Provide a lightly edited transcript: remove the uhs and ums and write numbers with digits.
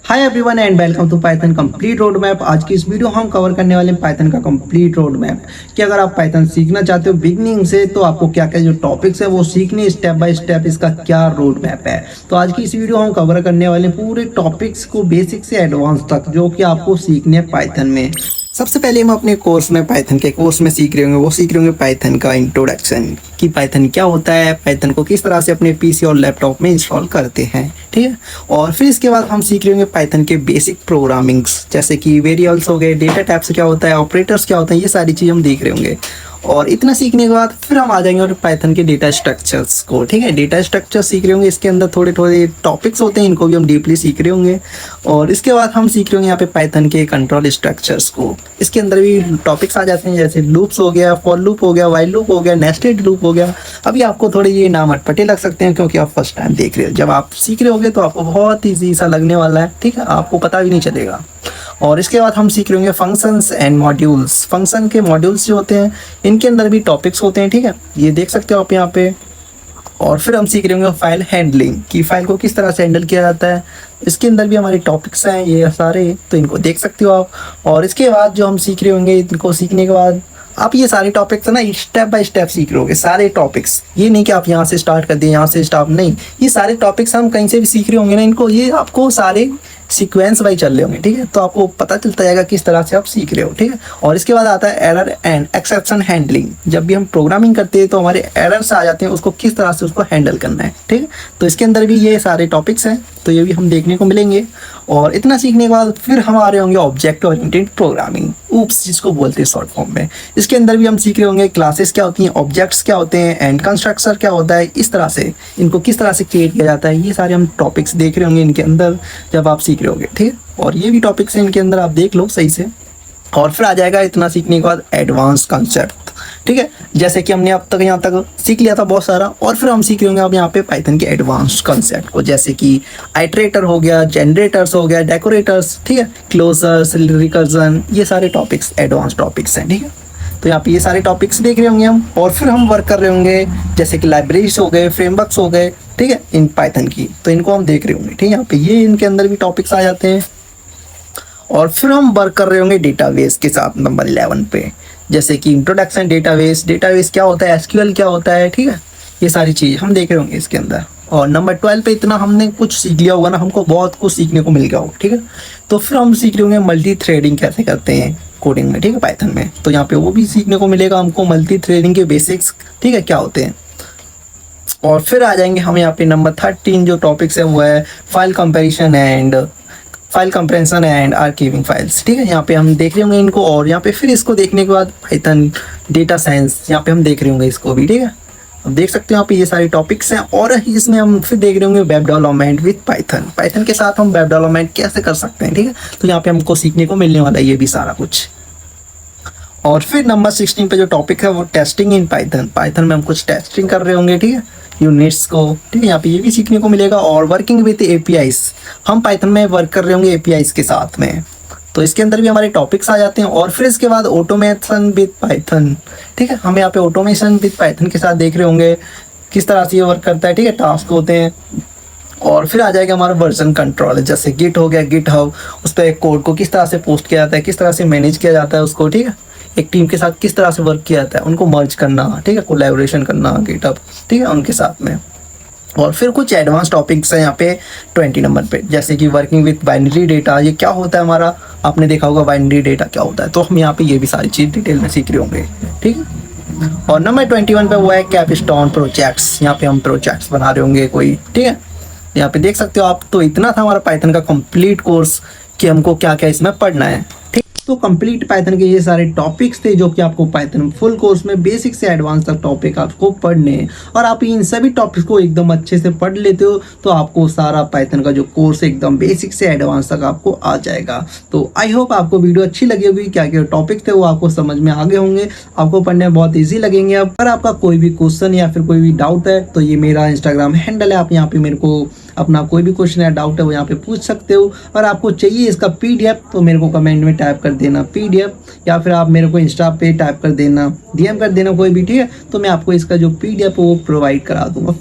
Hi everyone and welcome to Python complete road map. आज की इस वीडियो हम कवर करने वाले हैं पाइथन का कंप्लीट रोड मैप कि अगर आप पाइथन सीखना चाहते हो बिगनिंग से तो आपको क्या क्या जो टॉपिक्स है वो सीखने स्टेप बाय स्टेप इसका क्या रोड मैप है। तो आज की इस वीडियो हम कवर करने वाले पूरे टॉपिक्स को बेसिक से एडवांस तक जो कि आपको सीखने हैं पाइथन में। सबसे पहले हम अपने कोर्स में पाइथन के कोर्स में सीख रहे होंगे वो सीख रहे होंगे पाइथन का इंट्रोडक्शन कि पाइथन क्या होता है, पाइथन को किस तरह से अपने पीसी और लैपटॉप में इंस्टॉल करते हैं, ठीक है। और फिर इसके बाद हम सीख रहे होंगे पाइथन के बेसिक प्रोग्रामिंग्स जैसे कि वेरिएबल्स हो गए, डेटा टाइप्स क्या होता है, ऑपरेटर्स क्या होते हैं, ये सारी चीज़ हम देख रहे होंगे। और इतना सीखने के बाद फिर हम आ जाएंगे और पाइथन के डेटा स्ट्रक्चर्स को, ठीक है। डेटा स्ट्रक्चर सीख रहे होंगे, इसके अंदर थोड़े थोड़े टॉपिक्स होते हैं, इनको भी हम डीपली सीख रहे होंगे। और इसके बाद हम सीख रहे होंगे यहाँ पे पाइथन के कंट्रोल स्ट्रक्चर्स को। इसके अंदर भी टॉपिक्स आ जाते हैं जैसे लूप्स हो गया, फॉर लूप हो गया, व्हाइल लूप हो गया, नेस्टेड लूप हो गया। अभी आपको थोड़े ये नाम अटपटे लग सकते हैं क्योंकि आप फर्स्ट टाइम देख रहे हो। जब आप सीख रहे होगे तो आपको बहुत ईजी सा लगने वाला है, ठीक है, आपको पता भी नहीं चलेगा। और इसके बाद हम सीख रहे होंगे फंक्शंस एंड मॉड्यूल्स। फंक्शन के मॉड्यूल्स जो होते हैं इनके अंदर भी टॉपिक्स होते हैं, ठीक है, ये देख सकते हो आप यहाँ पे। और फिर हम सीख रहे होंगे फाइल हैंडलिंग की फाइल को किस तरह से हैंडल किया जाता है। इसके अंदर भी हमारे टॉपिक्स हैं ये सारे, तो इनको देख सकते हो आप। और इसके बाद जो हम सीख रहे होंगे, इनको सीखने के बाद आप ये सारे टॉपिक्स ना स्टेप बाय स्टेप सीख रहे होगे सारे टॉपिक्स। ये नहीं कि आप यहाँ से स्टार्ट कर दिए, यहाँ से स्टार्ट नहीं, ये सारे टॉपिक्स हम कहीं से भी सीख रहे होंगे ना, इनको ये आपको सारे सीक्वेंस वाइज चल रहे होंगे, ठीक है। तो आपको पता चलता जाएगा किस तरह से आप सीख रहे हो, ठीक है। और इसके बाद आता है एरर एंड एक्सेप्शन हैंडलिंग। जब भी हम प्रोग्रामिंग करते हैं तो हमारे एरर्स आ जाते हैं, उसको किस तरह से उसको हैंडल करना है, ठीक है। तो इसके अंदर भी ये सारे टॉपिक्स हैं, तो ये भी हम देखने को मिलेंगे। और इतना सीखने के बाद फिर हम आ रहे होंगे ऑब्जेक्ट ओरिएंटेड प्रोग्रामिंग, ऊप्स जिसको बोलते हैं शॉर्ट फॉर्म में। इसके अंदर भी हम सीख रहे होंगे क्लासेस क्या होती हैं, ऑब्जेक्ट्स क्या होते हैं, एंड कंस्ट्रक्टर क्या होता है, इस तरह से इनको किस तरह से क्रिएट किया जाता है। ये सारे हम टॉपिक्स देख रहे होंगे इनके अंदर जब आप सीख रहे होंगे, ठीक है। और ये भी टॉपिक्स हैं इनके अंदर, आप देख लो सही से। और फिर आ जाएगा इतना सीखने के बाद एडवांस कंसेप्ट, ठीक है। जैसे कि हमने अब तक यहाँ तक सीख लिया था बहुत सारा, और फिर हम सीख रहे होंगे अब यहाँ पे पाइथन के एडवांस कंसेप्ट को, जैसे कि आइटरेटर हो गया, जनरेटर्स हो गया, डेकोरेटर्स, ठीक है, क्लोजर्स, रिकर्जन, ये सारे टॉपिक्स एडवांस टॉपिक्स हैं, ठीक है। तो यहाँ पे ये सारे टॉपिक्स देख रहे होंगे हम। और फिर हम वर्क कर रहे होंगे जैसे कि लाइब्रेरीज हो गए, फ्रेमवर्क्स हो गए, ठीक है, इन पाइथन की, तो इनको हम देख रहे होंगे, ठीक है। यहाँ पे ये इनके अंदर भी टॉपिक्स आ जाते हैं। और फिर हम वर्क कर रहे होंगे डेटाबेस के साथ नंबर 11 पे, जैसे कि इंट्रोडक्शन डेटाबेस, डेटाबेस क्या होता है, एसक्यूएल क्या होता है, ठीक है, ये सारी चीज़ हम देख रहे होंगे इसके अंदर। और नंबर 12 पे इतना हमने कुछ सीख लिया होगा ना, हमको बहुत कुछ सीखने को मिल गया होगा, ठीक है। तो फिर हम सीख रहे होंगे मल्टी थ्रेडिंग कैसे करते हैं कोडिंग में, ठीक है, पाइथन में। तो यहाँ पे वो भी सीखने को मिलेगा हमको, मल्टी थ्रेडिंग के बेसिक्स, ठीक है, क्या होते हैं। और फिर आ जाएंगे हम यहाँ पे नंबर 13 जो टॉपिक्स है वो है file comparison and archiving files, ठीक है। यहाँ पे हम देख रहे होंगे इनको। और यहाँ पे फिर इसको देखने के बाद पाइथन डेटा साइंस यहाँ पे हम देख रहे होंगे इसको भी, ठीक है। अब देख सकते हो यहाँ पे ये सारे टॉपिक्स हैं। और इसमें हम फिर देख रहे होंगे web development with Python, Python के साथ हम वेब डेवलपमेंट कैसे कर सकते हैं, ठीक है। तो यहाँ पे हमको सीखने को मिलने वाला है ये भी सारा कुछ। और फिर नंबर 16 पे जो टॉपिक है वो टेस्टिंग इन पाइथन, पाइथन में हम कुछ टेस्टिंग कर रहे होंगे, ठीक है, यूनिट्स को, ठीक है। यहाँ पे ये भी सीखने को मिलेगा। और वर्किंग विद एपीआईज, हम पाइथन में वर्क कर रहे होंगे एपीआईज के साथ में, तो इसके अंदर भी हमारे टॉपिक्स आ जाते हैं। और फिर इसके बाद ऑटोमेशन विद पाइथन, ठीक है, हम यहाँ पे ऑटोमेशन विद पाइथन के साथ देख रहे होंगे किस तरह से ये वर्क करता है, ठीक है, टास्क होते हैं। और फिर आ जाएगा हमारा वर्जन कंट्रोल, जैसे गिट हो गया, गिट हब, उस पर एक कोड को किस तरह से पोस्ट किया जाता है, किस तरह से मैनेज किया जाता है उसको, ठीक है, एक टीम के साथ किस तरह से वर्क किया जाता है, उनको मर्ज करना, ठीक है, कोलैबोरेशन करना गिटहब, ठीक है, उनके साथ में। और फिर कुछ एडवांस टॉपिक्स हैं यहाँ पे 20 नंबर पे, जैसे कि वर्किंग विथ बाइनरी डेटा, ये क्या होता है हमारा, आपने देखा होगा बाइनरी डेटा क्या होता है, तो हम यहाँ पे ये भी सारी चीज़ डिटेल में सीख रहे होंगे, ठीक है। और नंबर 21 पे वो है कैपस्टोन प्रोजेक्ट्स, यहाँ पे हम प्रोजेक्ट्स बना रहे होंगे कोई, ठीक है। यहाँ पे देख सकते हो आप। तो इतना था हमारा पाइथन का कंप्लीट कोर्स कि हमको क्या क्या इसमें पढ़ना है, ठीक। तो कंप्लीट पाइथन के ये सारे टॉपिक्स थे जो कि आपको पाइथन फुल कोर्स में बेसिक से एडवांस तक टॉपिक आपको पढ़ने हैं। और आप इन सभी टॉपिक्स को एकदम अच्छे से पढ़ लेते हो तो आपको सारा पाइथन का जो कोर्स एकदम बेसिक से एडवांस तक आपको आ जाएगा। तो आई होप आपको वीडियो अच्छी लगी होगी, क्या क्या टॉपिक थे वो आपको समझ में आ गए होंगे, आपको पढ़ने में बहुत ईजी लगेंगे। अब अगर आपका कोई भी क्वेश्चन या फिर कोई भी डाउट है तो ये मेरा इंस्टाग्राम हैंडल है, आप यहाँ पे मेरे को अपना कोई भी क्वेश्चन या डाउट है वो यहाँ पे पूछ सकते हो। और आपको चाहिए इसका पीडीएफ तो मेरे को कमेंट में टाइप कर देना पीडीएफ, या फिर आप मेरे को इंस्टा पे टाइप कर देना, डीएम कर देना कोई भी, ठीक है। तो मैं आपको इसका जो पीडीएफ वो प्रोवाइड करा दूंगा।